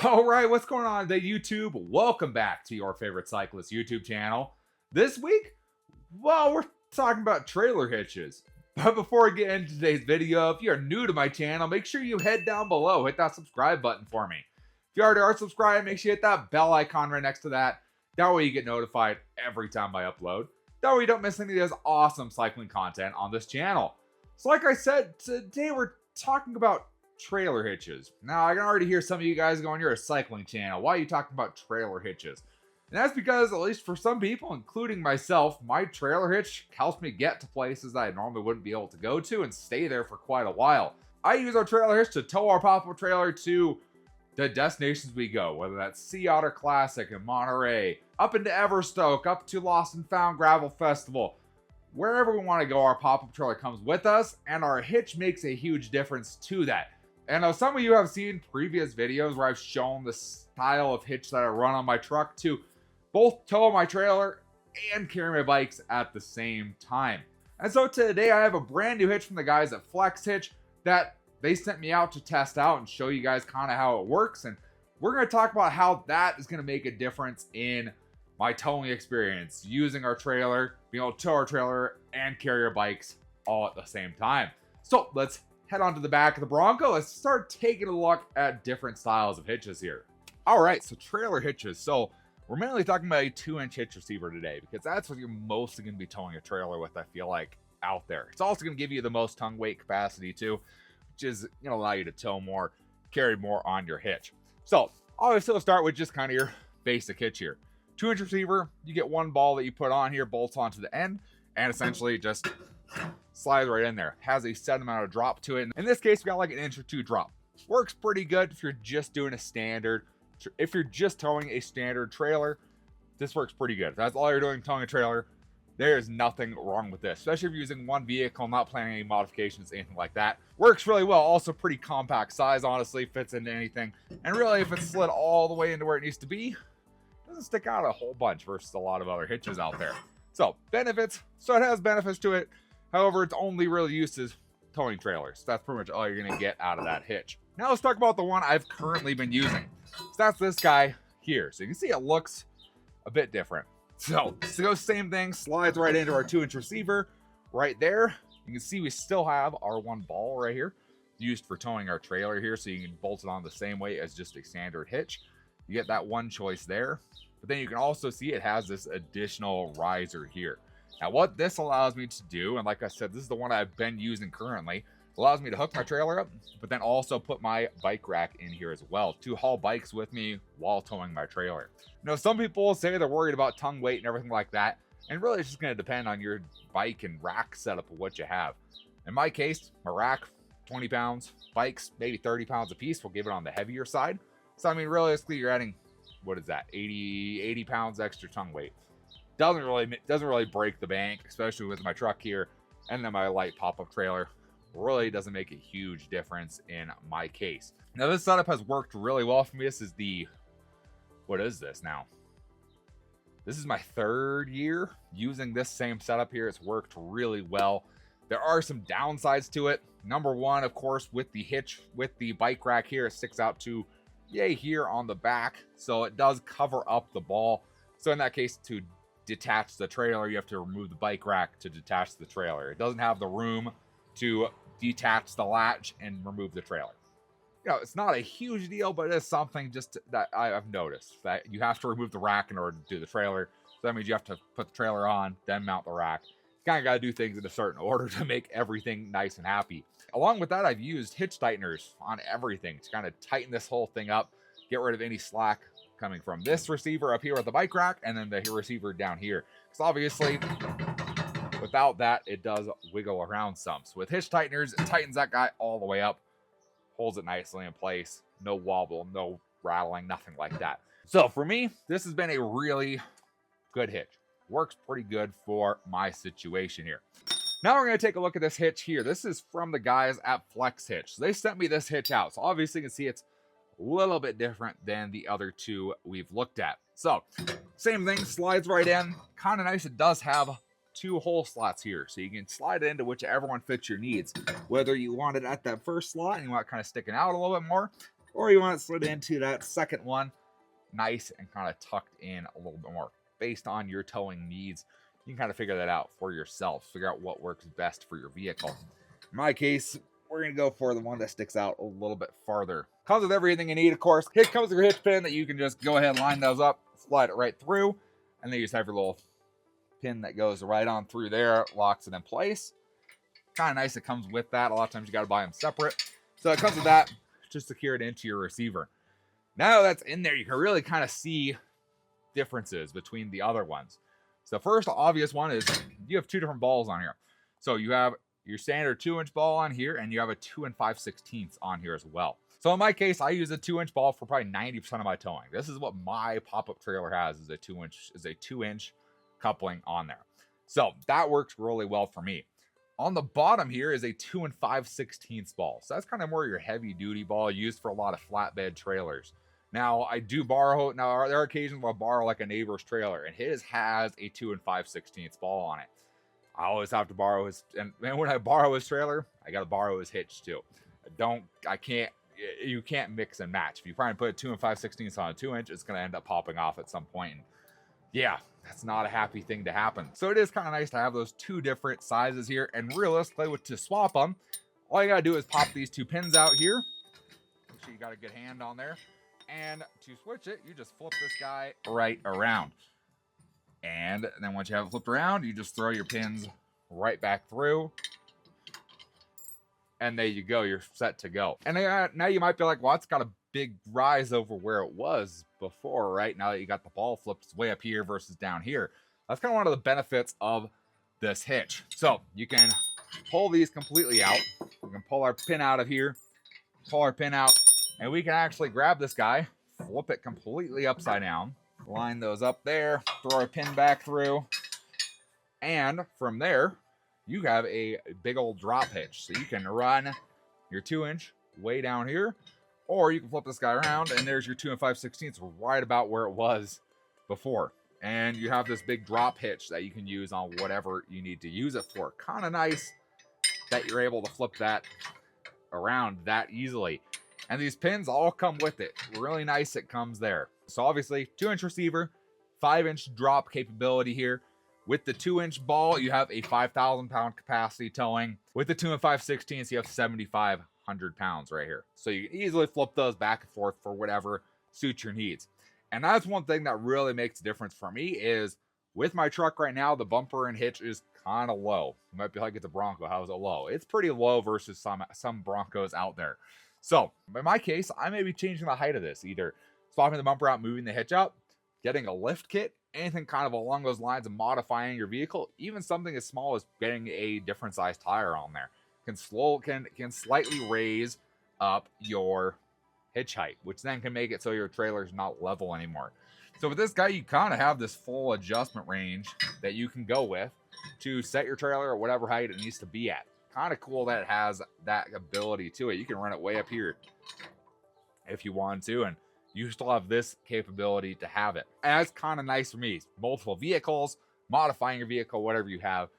All right, what's going on today, YouTube? Welcome back to your favorite cyclist YouTube channel. This week, well, we're talking about trailer hitches. But before we get into today's video, if you're new to my channel, make sure you head down below, hit that subscribe button for me. If you already are subscribed, make sure you hit that bell icon right next to that. That way you get notified every time I upload. That way you don't miss any of this awesome cycling content on this channel. So like I said, today we're talking about trailer hitches. Now, I can already hear some of you guys going, you're a cycling channel. Why are you talking about trailer hitches? And that's because, at least for some people, including myself, my trailer hitch helps me get to places I normally wouldn't be able to go to and stay there for quite a while. I use our trailer hitch to tow our pop-up trailer to the destinations we go, whether that's Sea Otter Classic in Monterey, up into Everstoke, up to Lost and Found Gravel Festival. Wherever we want to go, our pop-up trailer comes with us, and our hitch makes a huge difference to that. And now some of you have seen previous videos where I've shown the style of hitch that I run on my truck to both tow my trailer and carry my bikes at the same time. And so today I have a brand new hitch from the guys at FlexHitch that they sent me out to test out and show you guys kind of how it works. And we're going to talk about how that is going to make a difference in my towing experience, using our trailer, being able to tow our trailer and carry our bikes all at the same time. So let's head on to the back of the Bronco. Let's start taking a look at different styles of hitches here. All right, so trailer hitches. So we're mainly talking about a 2-inch hitch receiver today because that's what you're mostly going to be towing a trailer with, I feel like, out there. It's also going to give you the most tongue weight capacity too, which is going to allow you to tow more, carry more on your hitch. So obviously we'll start with just kind of your basic hitch here. 2-inch receiver, you get one ball that you put on here, bolts onto the end, and essentially just slides right in there. Has a set amount of drop to it. In this case, we got like an inch or two drop. Works pretty good if you're just doing a standard. If you're just towing a standard trailer, this works pretty good. If that's all you're doing, towing a trailer, there is nothing wrong with this. Especially if you're using one vehicle, not planning any modifications, anything like that. Works really well. Also pretty compact size, honestly, fits into anything. And really, if it's slid all the way into where it needs to be, doesn't stick out a whole bunch versus a lot of other hitches out there. So benefits, so it has benefits to it. However, its only real use is towing trailers. That's pretty much all you're going to get out of that hitch. Now let's talk about the one I've currently been using. So that's this guy here. So you can see it looks a bit different. So same thing, slides right into our 2-inch receiver right there. You can see we still have our one ball right here used for towing our trailer here. So you can bolt it on the same way as just a standard hitch. You get that one choice there. But then you can also see it has this additional riser here. Now what this allows me to do, and like I said, this is the one I've been using currently, allows me to hook my trailer up, but then also put my bike rack in here as well to haul bikes with me while towing my trailer. Now some people say they're worried about tongue weight and everything like that, and really it's just going to depend on your bike and rack setup of what you have. In my case, my rack, 20 pounds, bikes, maybe 30 pounds a piece. We'll give it on the heavier side. So I mean, realistically, you're adding, what is that, 80 pounds extra tongue weight. Doesn't really break the bank, especially with my truck here and then my light pop-up trailer. Really doesn't make a huge difference in my case. Now this setup has worked really well for me. This is what is this now? This is my 3rd year using this same setup here. It's worked really well. There are some downsides to it. Number one, of course, with the hitch, with the bike rack here, it sticks out to here on the back. So it does cover up the ball. So in that case, to detach the trailer, you have to remove the bike rack to detach the trailer. It doesn't have the room to detach the latch and remove the trailer. You know, it's not a huge deal, but it is something just that I've noticed, that you have to remove the rack in order to do the trailer. So that means you have to put the trailer on, then mount the rack. You kind of got to do things in a certain order to make everything nice and happy. Along with that, I've used hitch tighteners on everything to kind of tighten this whole thing up, get rid of any slack coming from this receiver up here at the bike rack and then the receiver down here. Because obviously, without that, it does wiggle around some. So with hitch tighteners, it tightens that guy all the way up, holds it nicely in place, no wobble, no rattling, nothing like that. So for me, this has been a really good hitch. Works pretty good for my situation here. Now we're going to take a look at this hitch here. This is from the guys at FlexHitch. So they sent me this hitch out. So obviously you can see it's a little bit different than the other two we've looked at. So same thing, slides right in. Kind of nice. It does have 2 hole slots here, so you can slide it into whichever one fits your needs. Whether you want it at that first slot and you want it kind of sticking out a little bit more, or you want it slid into that second one, nice and kind of tucked in a little bit more. Based on your towing needs, you can kind of figure that out for yourself, figure out what works best for your vehicle. In my case, we're going to go for the one that sticks out a little bit farther. Comes with everything you need, of course. Here comes your hitch pin that you can just go ahead and line those up, slide it right through, and then you just have your little pin that goes right on through there, locks it in place. Kind of nice it comes with that. A lot of times you got to buy them separate. So it comes with that, just secure it into your receiver. Now that's in there, you can really kind of see differences between the other ones. So the first obvious one is you have two different balls on here. So you have your standard 2-inch ball on here, and you have a 2 5/16 on here as well. So in my case, I use a 2-inch ball for probably 90% of my towing. This is what my pop-up trailer has, is a 2-inch coupling on there. So that works really well for me. On the bottom here is a 2 5/16 ball. So that's kind of more your heavy duty ball used for a lot of flatbed trailers. Now I do borrow, there are occasions where I'll borrow like a neighbor's trailer, and his has a 2 5/16 ball on it. I always have to borrow his, and when I borrow his trailer, I got to borrow his hitch too. You can't mix and match. If you try and put a 2 5/16 on a 2-inch, it's going to end up popping off at some point. And yeah, that's not a happy thing to happen. So it is kind of nice to have those two different sizes here. And realistically, to swap them, all you got to do is pop these two pins out here. Make sure you got a good hand on there. And to switch it, you just flip this guy right around. And then once you have it flipped around, you just throw your pins right back through. And there you go, you're set to go. And now you might be like, well, it's got a big rise over where it was before, right? Now that you got the ball flipped, it's way up here versus down here. That's kind of one of the benefits of this hitch. So you can pull these completely out. We can pull our pin out of here, pull our pin out, and we can actually grab this guy, flip it completely upside down, line those up there, throw our pin back through, and from there, you have a big old drop hitch. So you can run your 2-inch way down here, or you can flip this guy around, and there's your 2 5/16 right about where it was before. And you have this big drop hitch that you can use on whatever you need to use it for. Kind of nice that you're able to flip that around that easily. And these pins all come with it. Really nice it comes there. So obviously, 2-inch receiver, 5-inch drop capability here. With the 2-inch ball, you have a 5,000-pound capacity towing. With the 2 5/16, you have 7,500 pounds right here. So you can easily flip those back and forth for whatever suits your needs. And that's one thing that really makes a difference for me is with my truck right now, the bumper and hitch is kind of low. You might be like, it's a Bronco. How is it low? It's pretty low versus some Broncos out there. So in my case, I may be changing the height of this, either swapping the bumper out, moving the hitch up, getting a lift kit, anything kind of along those lines of modifying your vehicle. Even something as small as getting a different size tire on there can slightly raise up your hitch height, which then can make it so your trailer is not level anymore. So with this guy, you kind of have this full adjustment range that you can go with to set your trailer at whatever height it needs to be at. Kind of cool that it has that ability to it. You can run it way up here if you want to, and you still have this capability to have it. And that's kind of nice for me. Multiple vehicles, modifying your vehicle, whatever you have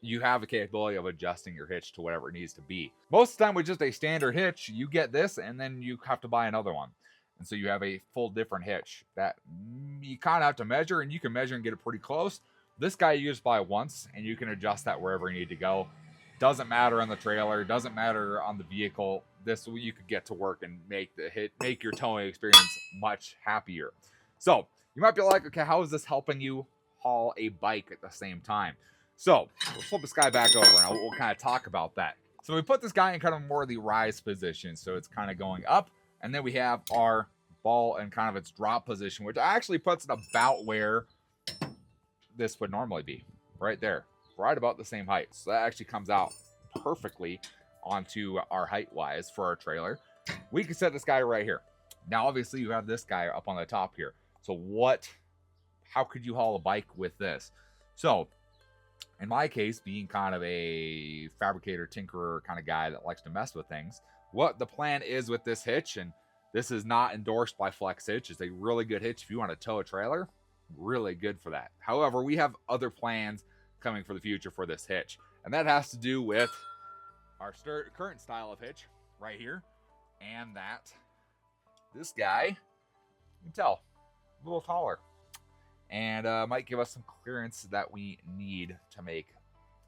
the capability of adjusting your hitch to whatever it needs to be. Most of the time with just a standard hitch, you get this and then you have to buy another one. And so you have a full different hitch that you kind of have to measure, and you can measure and get it pretty close. This guy you just buy once and you can adjust that wherever you need to go. Doesn't matter on the trailer, doesn't matter on the vehicle. This you could get to work and make your towing experience much happier. So you might be like, okay, how is this helping you haul a bike at the same time? So we'll flip this guy back over and we'll kind of talk about that. So we put this guy in kind of more of the rise position. So it's kind of going up, and then we have our ball in kind of its drop position, which actually puts it about where this would normally be, right there, right about the same height. So that actually comes out perfectly onto our height wise for our trailer. We can set this guy right here. Now obviously you have this guy up on the top here. So how could you haul a bike with this? So in my case, being kind of a fabricator, tinkerer kind of guy that likes to mess with things, what the plan is with this hitch, and this is not endorsed by flexhitch, is a really good hitch if you want to tow a trailer. Really good for that. However, we have other plans coming for the future for this hitch, and that has to do with our current style of hitch right here, and that this guy, you can tell, a little taller. And might give us some clearance that we need to make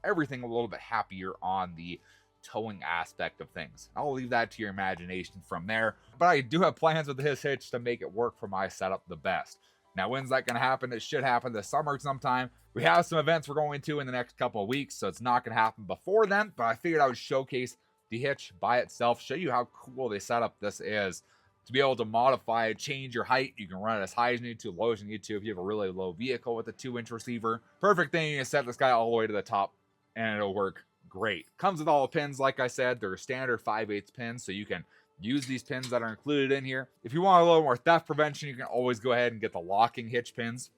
everything a little bit happier on the towing aspect of things. I'll leave that to your imagination from there. But I do have plans with this hitch to make it work for my setup the best. Now, when's that going to happen? It should happen this summer sometime. We have some events we're going to in the next couple of weeks, so it's not going to happen before then. But I figured I would showcase the hitch by itself, show you how cool the setup this is. To be able to modify, change your height. You can run it as high as you need to, low as you need to. If you have a really low vehicle with a 2-inch receiver, perfect thing. You can set this guy all the way to the top and it'll work great. Comes with all the pins, like I said. They're standard 5/8 pins, so you can use these pins that are included in here. If you want a little more theft prevention, you can always go ahead and get the locking hitch pins.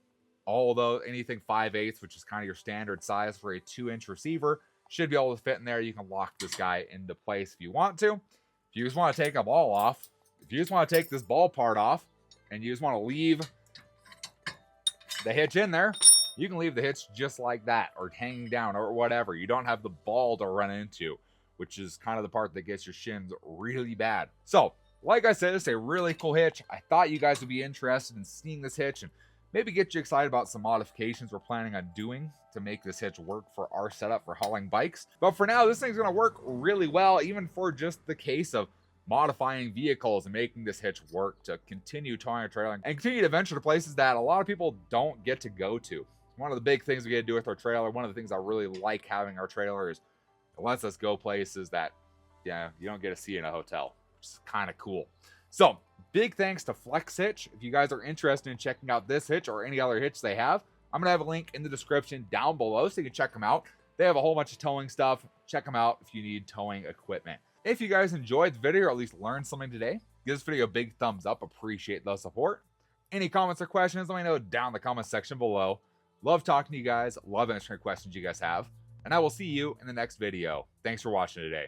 Although anything 5/8, which is kind of your standard size for a 2-inch receiver, should be able to fit in there. You can lock this guy into place if you want to. If you just want to take a ball off, if you just want to take this ball part off and you just want to leave the hitch in there, you can leave the hitch just like that, or hanging down, or whatever. You don't have the ball to run into, which is kind of the part that gets your shins really bad. So, like I said, it's a really cool hitch. I thought you guys would be interested in seeing this hitch and maybe get you excited about some modifications we're planning on doing to make this hitch work for our setup for hauling bikes. But for now, this thing's going to work really well, even for just the case of modifying vehicles and making this hitch work to continue towing a trailer and continue to venture to places that a lot of people don't get to go to. One of the big things we get to do with our trailer, one of the things I really like having our trailer is it lets us go places that, yeah, you don't get to see in a hotel, which is kind of cool. So, big thanks to FlexHitch. If you guys are interested in checking out this hitch or any other hitch they have, I'm going to have a link in the description down below so you can check them out. They have a whole bunch of towing stuff. Check them out if you need towing equipment. If you guys enjoyed the video or at least learned something today, give this video a big thumbs up. Appreciate the support. Any comments or questions, let me know down in the comment section below. Love talking to you guys. Love answering questions you guys have. And I will see you in the next video. Thanks for watching today.